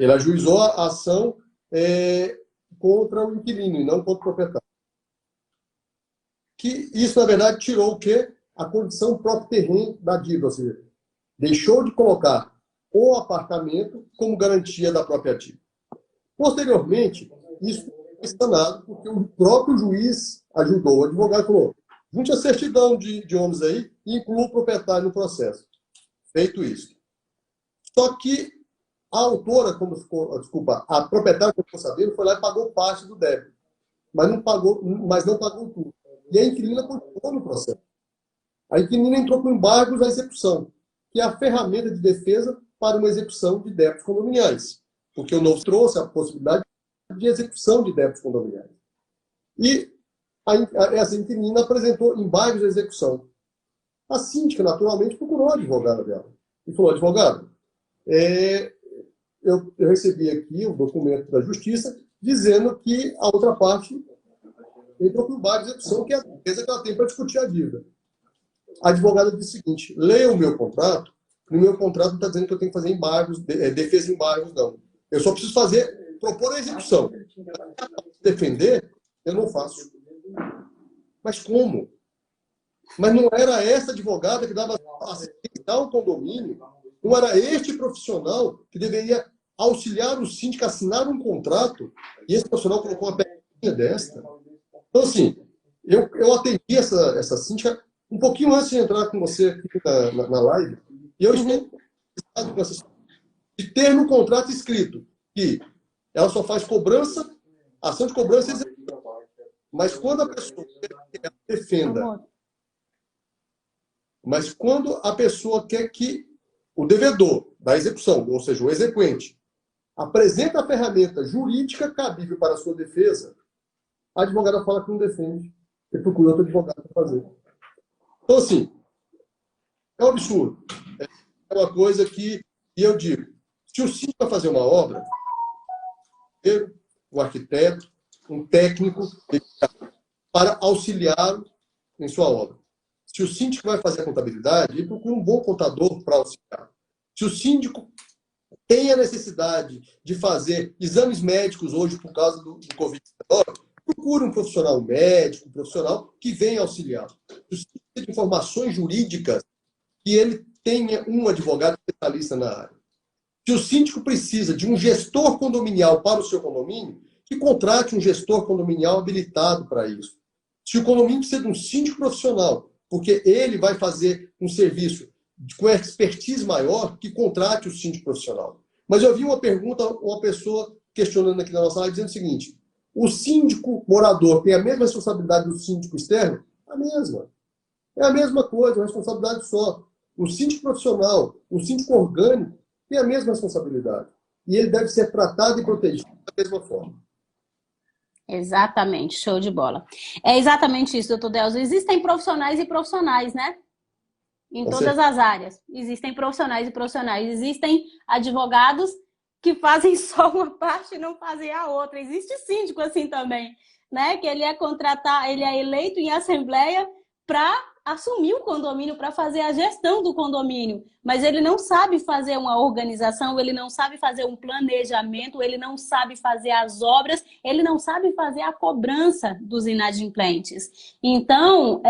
[SPEAKER 2] Ele ajuizou a ação contra o inquilino e não contra o proprietário. Que isso, na verdade, tirou o quê? A condição próprio terreno da dívida, ou seja, deixou de colocar o apartamento como garantia da própria dívida. Posteriormente, isso foi sanado porque o próprio juiz ajudou, o advogado falou, junte a certidão de ônibus aí e inclua o proprietário no processo. Feito isso. Só que a autora, a proprietária, como ficou sabendo, foi lá e pagou parte do débito, mas não pagou tudo. E a inquilina continuou no processo. A inquilina entrou com embargos à execução, que é a ferramenta de defesa para uma execução de débitos condominiais, porque o novo trouxe a possibilidade de execução de débitos condominiais. E essa inquilina apresentou embargos à execução. A síndica, naturalmente, procurou a advogada dela e falou, advogado, eu recebi aqui o documento da justiça dizendo que a outra parte entrou com embargo de execução, que é a defesa que ela tem para discutir a dívida. A advogada disse o seguinte, leia o meu contrato, no meu contrato não está dizendo que eu tenho que fazer embargos, defesa de embargos, não. Eu só preciso propor a execução. Defender, eu não faço. Mas como? Mas não era essa advogada que dava assistência ao condomínio, não era este profissional que deveria auxiliar o síndico a assinar um contrato, e esse profissional colocou uma pecinha desta. Então, assim, eu atendi essa síndica um pouquinho antes de entrar com você aqui na live, e eu estou com essa de ter no contrato escrito que ela só faz cobrança, ação de cobrança e execução. Mas quando a pessoa quer que ela defenda, mas quando a pessoa quer que o devedor da execução, ou seja, o exequente, apresenta a ferramenta jurídica cabível para a sua defesa, a advogada fala que não defende e procura outro advogado para fazer. Então, assim, é um absurdo. É uma coisa que eu digo, se o síndico vai fazer uma obra, um arquiteto, um técnico, para auxiliá-lo em sua obra. Se o síndico vai fazer a contabilidade, ele procura um bom contador para auxiliar. Se o síndico tem a necessidade de fazer exames médicos hoje por causa do Covid-19, procura um profissional médico, um profissional que venha auxiliar. Se o síndico tem informações jurídicas, que ele tenha um advogado especialista na área. Se o síndico precisa de um gestor condominial para o seu condomínio, que contrate um gestor condominial habilitado para isso. Se o condomínio precisa de um síndico profissional, porque ele vai fazer um serviço com expertise maior, que contrate o síndico profissional. Mas eu vi uma pergunta, uma pessoa questionando aqui na nossa live, dizendo o seguinte, o síndico morador tem a mesma responsabilidade do síndico externo? A mesma. É a mesma coisa, uma responsabilidade só. O síndico profissional, o síndico orgânico, tem a mesma responsabilidade. E ele deve ser tratado e protegido da mesma forma.
[SPEAKER 1] Exatamente, show de bola. É exatamente isso, doutor Delzo. Existem profissionais e profissionais, né? Em todas as áreas. Existem profissionais e profissionais. Existem advogados que fazem só uma parte e não fazem a outra. Existe síndico assim também, né? Que ele é eleito em assembleia para assumir o condomínio, para fazer a gestão do condomínio. Mas ele não sabe fazer uma organização, ele não sabe fazer um planejamento, ele não sabe fazer as obras, ele não sabe fazer a cobrança dos inadimplentes. Então, o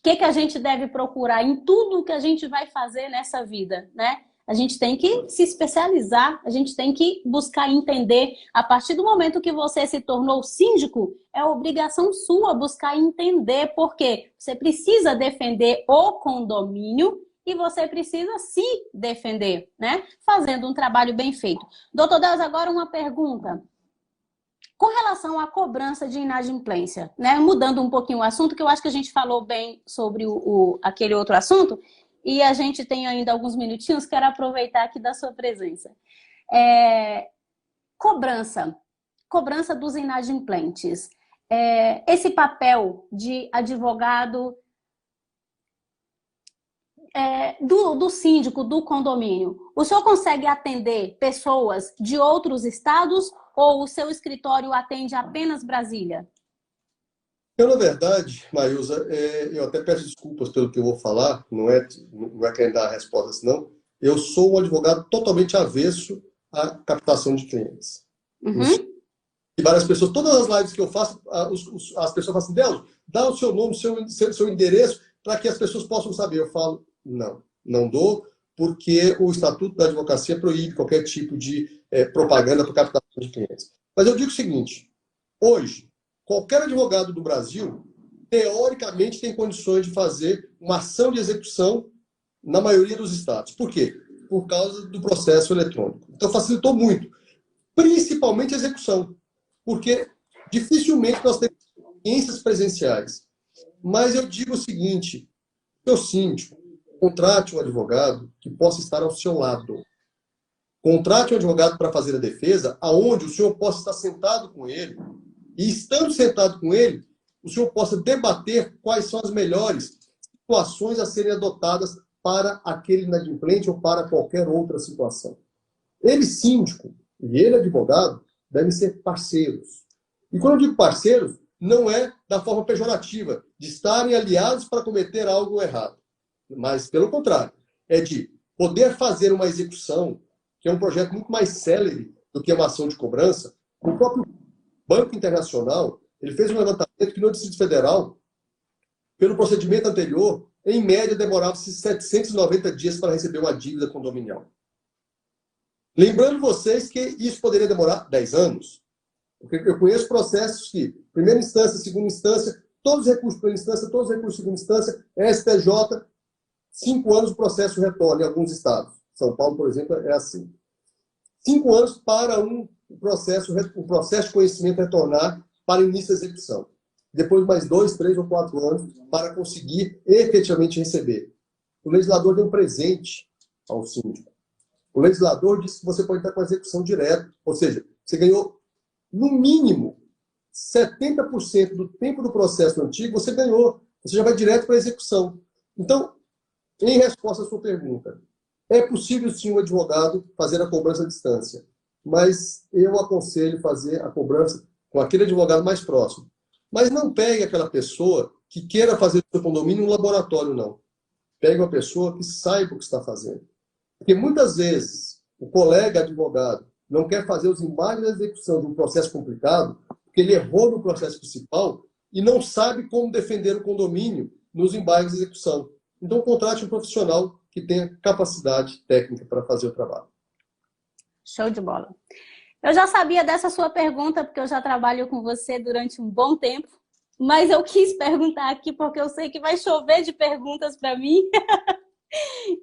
[SPEAKER 1] que a gente deve procurar em tudo que a gente vai fazer nessa vida, né? A gente tem que se especializar, a gente tem que buscar entender. A partir do momento que você se tornou síndico, é obrigação sua buscar entender, porque você precisa defender o condomínio e você precisa se defender, né? Fazendo um trabalho bem feito. Doutor Delzo, agora uma pergunta. Com relação à cobrança de inadimplência, né? Mudando um pouquinho o assunto, que eu acho que a gente falou bem sobre aquele outro assunto, e a gente tem ainda alguns minutinhos, quero aproveitar aqui da sua presença. Cobrança dos inadimplentes. Esse papel de advogado do síndico, do condomínio, o senhor consegue atender pessoas de outros estados ou o seu escritório atende apenas Brasília?
[SPEAKER 2] Na verdade, Maísa, eu até peço desculpas pelo que eu vou falar, não é querendo dar a resposta, senão eu sou um advogado totalmente avesso a captação de clientes.
[SPEAKER 1] Uhum.
[SPEAKER 2] E várias pessoas, todas as lives que eu faço, as pessoas falam assim, Deus, dá o seu nome, seu endereço, para que as pessoas possam saber. Eu falo, não dou, porque o Estatuto da Advocacia proíbe qualquer tipo de propaganda para captação de clientes. Mas eu digo o seguinte, hoje, qualquer advogado do Brasil, teoricamente, tem condições de fazer uma ação de execução na maioria dos estados. Por quê? Por causa do processo eletrônico. Então, facilitou muito, principalmente a execução, porque dificilmente nós temos audiências presenciais. Mas eu digo o seguinte, seu síndico, contrate um advogado que possa estar ao seu lado. Contrate um advogado para fazer a defesa, aonde o senhor possa estar sentado com ele, e estando sentado com ele, o senhor possa debater quais são as melhores situações a serem adotadas para aquele inadimplente ou para qualquer outra situação. Ele, síndico, e ele, advogado, devem ser parceiros. E quando eu digo parceiros, não é da forma pejorativa, de estarem aliados para cometer algo errado. Mas, pelo contrário, é de poder fazer uma execução, que é um projeto muito mais célere do que uma ação de cobrança. O próprio Banco Internacional, ele fez um levantamento que no Distrito Federal, pelo procedimento anterior, em média, demorava-se 790 dias para receber uma dívida condominial. Lembrando vocês que isso poderia demorar 10 anos. Porque eu conheço processos que, primeira instância, segunda instância, todos os recursos de primeira instância, todos os recursos de segunda instância, STJ, 5 anos o processo retorna em alguns estados. São Paulo, por exemplo, é assim. 5 anos para um processo de conhecimento retornar para início da execução. Depois mais 2, 3 ou 4 anos para conseguir efetivamente receber. O legislador deu um presente ao síndico. O legislador disse que você pode estar com a execução direta, ou seja, você ganhou, no mínimo, 70% do tempo do processo antigo, você ganhou. Você já vai direto para a execução. Então, em resposta à sua pergunta, é possível sim o advogado fazer a cobrança à distância, mas eu aconselho fazer a cobrança com aquele advogado mais próximo. Mas não pegue aquela pessoa que queira fazer do seu condomínio um laboratório, não. Pegue uma pessoa que saiba o que está fazendo. Porque muitas vezes o colega advogado não quer fazer os embargos da execução de um processo complicado, porque ele errou no processo principal e não sabe como defender o condomínio nos embargos de execução. Então, contrate um profissional que tenha capacidade técnica para fazer o trabalho.
[SPEAKER 1] Show de bola. Eu já sabia dessa sua pergunta, porque eu já trabalho com você durante um bom tempo, mas eu quis perguntar aqui porque eu sei que vai chover de perguntas para mim.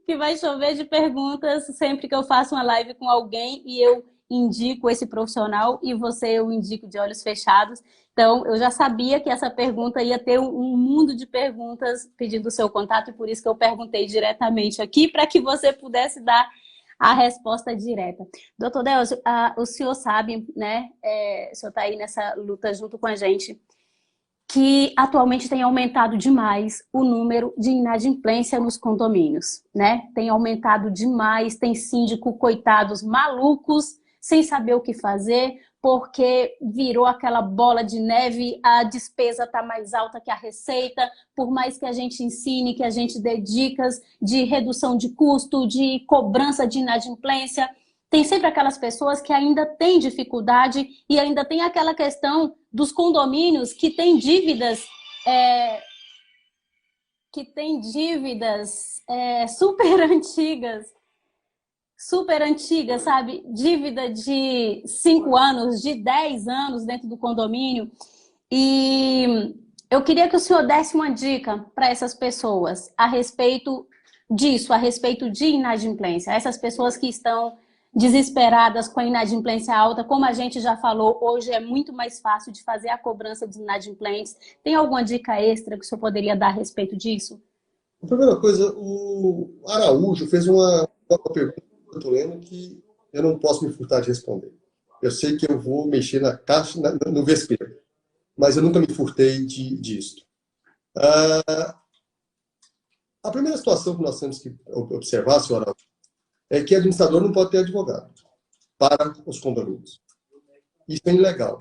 [SPEAKER 1] Que vai chover de perguntas sempre que eu faço uma live com alguém e eu indico esse profissional e você eu indico de olhos fechados. Então, eu já sabia que essa pergunta ia ter um mundo de perguntas pedindo o seu contato e por isso que eu perguntei diretamente aqui para que você pudesse dar a resposta direta. Doutor Delcio, o senhor sabe, né? O senhor está aí nessa luta junto com a gente, que atualmente tem aumentado demais o número de inadimplência nos condomínios, né? Tem aumentado demais, tem síndico, coitados, malucos, sem saber o que fazer, porque virou aquela bola de neve, a despesa está mais alta que a receita, por mais que a gente ensine, que a gente dê dicas de redução de custo, de cobrança de inadimplência, tem sempre aquelas pessoas que ainda têm dificuldade e ainda tem aquela questão dos condomínios que têm dívidas, super antigas, sabe? Dívida de 5 anos, de 10 anos dentro do condomínio. E eu queria que o senhor desse uma dica para essas pessoas a respeito disso, a respeito de inadimplência. Essas pessoas que estão desesperadas com a inadimplência alta, como a gente já falou, hoje é muito mais fácil de fazer a cobrança dos inadimplentes. Tem alguma dica extra que o senhor poderia dar a respeito disso?
[SPEAKER 2] A primeira coisa, o Araújo fez uma pergunta que eu não posso me furtar de responder. Eu sei que eu vou mexer na caixa no vespeiro, mas eu nunca me furtei disso. A primeira situação que nós temos que observar, senhor Araújo, é que administrador não pode ter advogado para os condomínios. Isso é ilegal.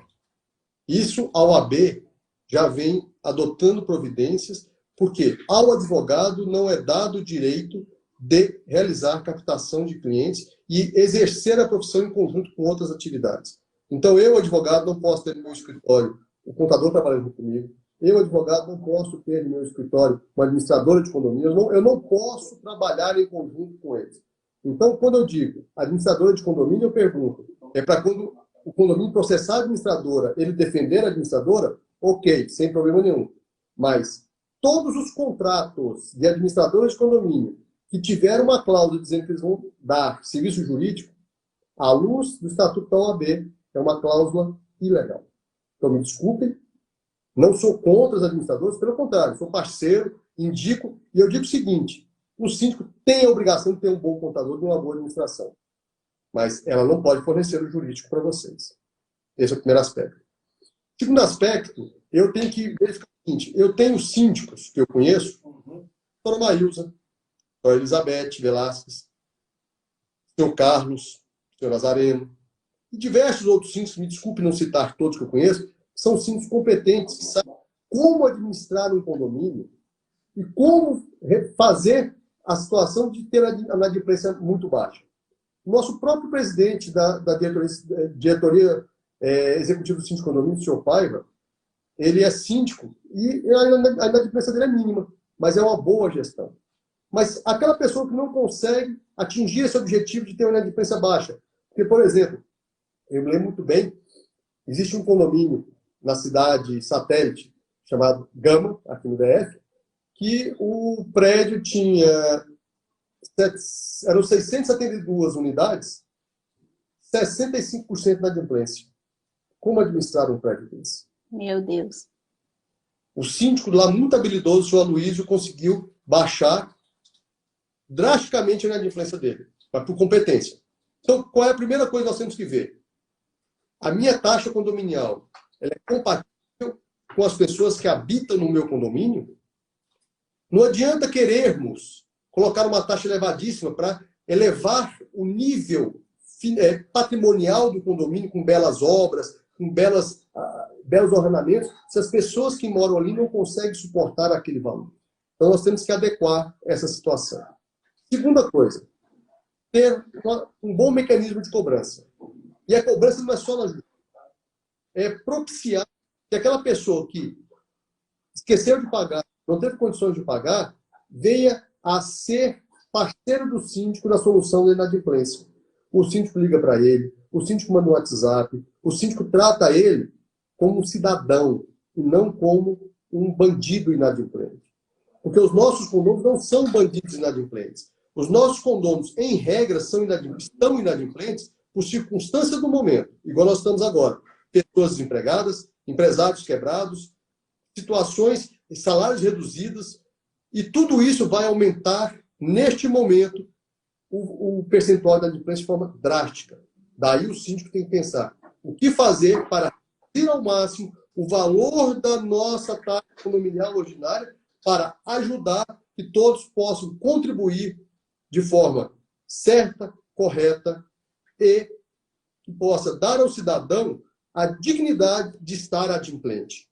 [SPEAKER 2] Isso a OAB já vem adotando providências, porque ao advogado não é dado o direito de realizar captação de clientes e exercer a profissão em conjunto com outras atividades. Então, eu, advogado, não posso ter no meu escritório o contador trabalhando comigo. Eu, advogado, não posso ter no meu escritório uma administradora de condomínio. Eu não posso trabalhar em conjunto com eles. Então, quando eu digo administradora de condomínio, eu pergunto, é para quando o condomínio processar a administradora, ele defender a administradora? Ok, sem problema nenhum. Mas todos os contratos de administradora de condomínio que tiveram uma cláusula dizendo que eles vão dar serviço jurídico, à luz do Estatuto da OAB, é uma cláusula ilegal. Então, me desculpem, não sou contra os administradores, pelo contrário, sou parceiro, indico, e eu digo o seguinte, o síndico tem a obrigação de ter um bom contador e uma boa administração, mas ela não pode fornecer o jurídico para vocês. Esse é o primeiro aspecto. Segundo aspecto, eu tenho que verificar o seguinte, eu tenho síndicos que eu conheço, Dona Maílza, Dona Elizabeth Velasquez, Sr. Carlos, Sr. Nazareno, e diversos outros síndicos, me desculpe não citar todos que eu conheço, são síndicos competentes que sabem como administrar um condomínio e como fazer a situação de ter a inadimplência muito baixa. O nosso próprio presidente da diretoria executiva do Síndico Condomínio, o senhor Paiva, ele é síndico e a inadimplência dele é mínima, mas é uma boa gestão. Mas aquela pessoa que não consegue atingir esse objetivo de ter uma inadimplência baixa, porque, por exemplo, eu me lembro muito bem, existe um condomínio na cidade satélite, chamado Gama, aqui no DF, que o prédio eram 672 unidades, 65% de inadimplência. Como administrar um prédio desse?
[SPEAKER 1] Meu Deus.
[SPEAKER 2] O síndico lá, muito habilidoso, o senhor Aloysio, conseguiu baixar drasticamente a inadimplência dele, mas por competência. Então, qual é a primeira coisa que nós temos que ver? A minha taxa condominial, ela é compatível com as pessoas que habitam no meu condomínio? Não adianta querermos colocar uma taxa elevadíssima para elevar o nível patrimonial do condomínio com belas obras, com belos ornamentos, se as pessoas que moram ali não conseguem suportar aquele valor. Então, nós temos que adequar essa situação. Segunda coisa, ter um bom mecanismo de cobrança. E a cobrança não é só na justiça. É propiciar que aquela pessoa que esqueceu de pagar, não teve condições de pagar, venha a ser parceiro do síndico na solução da inadimplência. O síndico liga para ele, o síndico manda um WhatsApp, o síndico trata ele como um cidadão e não como um bandido inadimplente. Porque os nossos condôminos não são bandidos inadimplentes. Os nossos condôminos, em regra, estão inadimplentes por circunstâncias do momento, igual nós estamos agora. Pessoas desempregadas, empresários quebrados, situações, salários reduzidos, e tudo isso vai aumentar, neste momento, o percentual da inadimplência de forma drástica. Daí o síndico tem que pensar o que fazer para reduzir ao máximo o valor da nossa taxa condominial ordinária para ajudar que todos possam contribuir de forma certa, correta e que possa dar ao cidadão a dignidade de estar adimplente.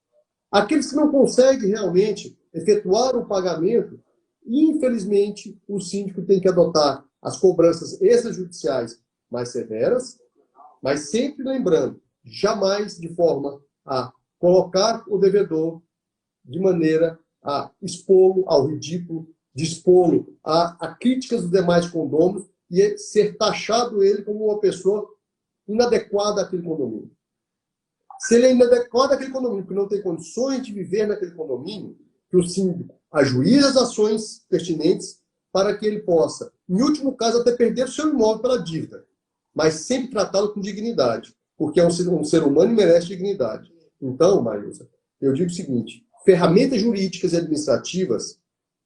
[SPEAKER 2] Aqueles que não conseguem realmente efetuar o pagamento, infelizmente, o síndico tem que adotar as cobranças extrajudiciais mais severas, mas sempre lembrando, jamais de forma a colocar o devedor de maneira a expô-lo ao ridículo, de expô-lo a críticas dos demais condôminos e ser taxado ele como uma pessoa inadequada àquele condomínio. Se ele é inadequado àquele condomínio, porque não tem condições de viver naquele condomínio, que o síndico ajuize as ações pertinentes para que ele possa, em último caso, até perder o seu imóvel pela dívida, mas sempre tratá-lo com dignidade, porque é um ser humano e merece dignidade. Então, Marilza, eu digo o seguinte, ferramentas jurídicas e administrativas,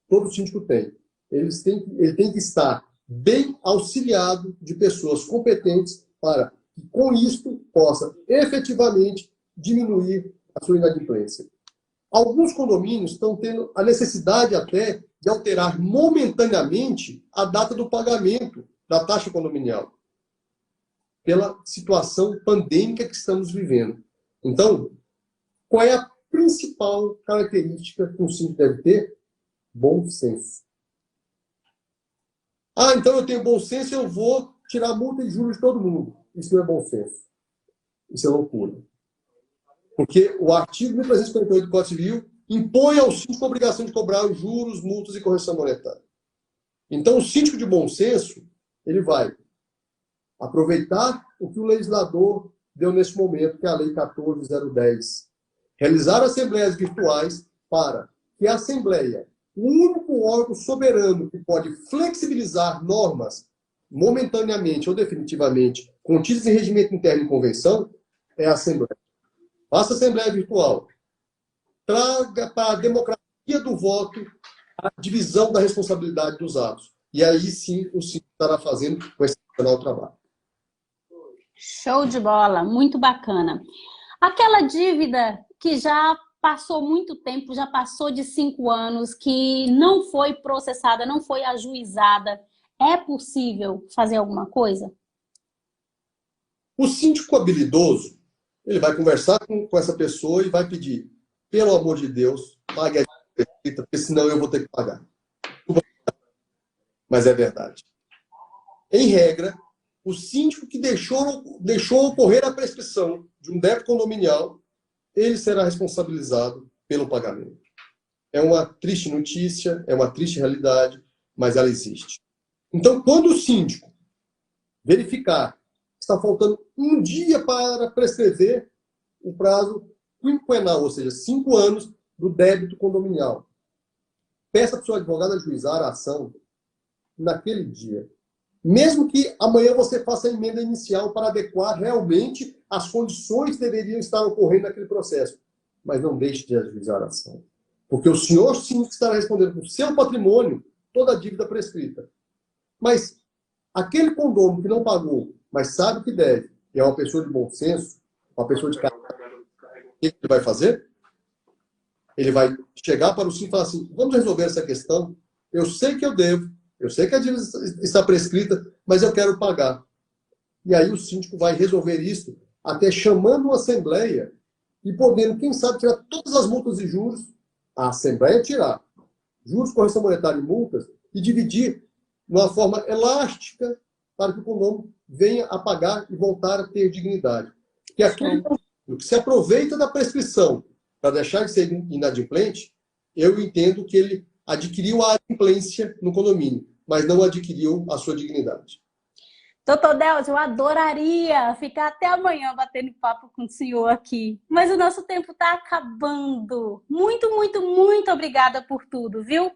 [SPEAKER 2] todo síndico tem. Ele tem que estar bem auxiliado de pessoas competentes para que, com isto, possa efetivamente diminuir a sua inadimplência. Alguns condomínios estão tendo a necessidade até de alterar momentaneamente a data do pagamento da taxa condominial, pela situação pandêmica que estamos vivendo. Então, qual é a principal característica que um síndico deve ter? Bom senso. Ah, então eu tenho bom senso e eu vou tirar multa e juros de todo mundo. Isso não é bom senso. Isso é loucura. Porque o artigo 1348 do Código Civil impõe ao síndico a obrigação de cobrar os juros, multas e correção monetária. Então, o síndico de bom senso, ele vai aproveitar o que o legislador deu nesse momento, que é a Lei 14.010. Realizar assembleias virtuais para que a Assembleia, o único órgão soberano que pode flexibilizar normas momentaneamente ou definitivamente contidas em regimento interno e convenção, é a Assembleia. Faça Assembleia virtual. Traga para a democracia do voto a divisão da responsabilidade dos atos. E aí sim o síndico estará fazendo o excepcional trabalho.
[SPEAKER 1] Show de bola, muito bacana. Aquela dívida que já passou muito tempo, já passou de 5 anos, que não foi processada, não foi ajuizada, é possível fazer alguma coisa?
[SPEAKER 2] O síndico habilidoso, ele vai conversar com essa pessoa e vai pedir, pelo amor de Deus, pague a dívida, porque senão eu vou ter que pagar. Mas é verdade. Em regra, o síndico que deixou ocorrer a prescrição de um débito condominial, ele será responsabilizado pelo pagamento. É uma triste notícia, é uma triste realidade, mas ela existe. Então, quando o síndico verificar que está faltando um dia para prescrever o prazo quinquenal, ou seja, 5 anos do débito condominial, peça para o seu advogado ajuizar a ação naquele dia. Mesmo que amanhã você faça a emenda inicial para adequar realmente as condições que deveriam estar ocorrendo naquele processo. Mas não deixe de ajuizar a ação. Porque o senhor síndico estará respondendo com o seu patrimônio toda a dívida prescrita. Mas aquele condômino que não pagou, mas sabe que deve, e é uma pessoa de bom senso, uma pessoa de caráter, o que ele vai fazer? Ele vai chegar para o síndico e falar assim, vamos resolver essa questão, eu sei que eu devo, eu sei que a dívida está prescrita, mas eu quero pagar. E aí o síndico vai resolver isso, até chamando uma assembleia e podendo, quem sabe, tirar todas as multas e juros, a assembleia tirar juros, correção monetária e multas, e dividir de uma forma elástica para que o condomínio venha a pagar e voltar a ter dignidade. Que aquele que se aproveita da prescrição para deixar de ser inadimplente, eu entendo que ele adquiriu a adimplência no condomínio, mas não adquiriu a sua dignidade.
[SPEAKER 1] Doutor Delcio, eu adoraria ficar até amanhã batendo papo com o senhor aqui, mas o nosso tempo está acabando. Muito, muito, muito obrigada por tudo, viu?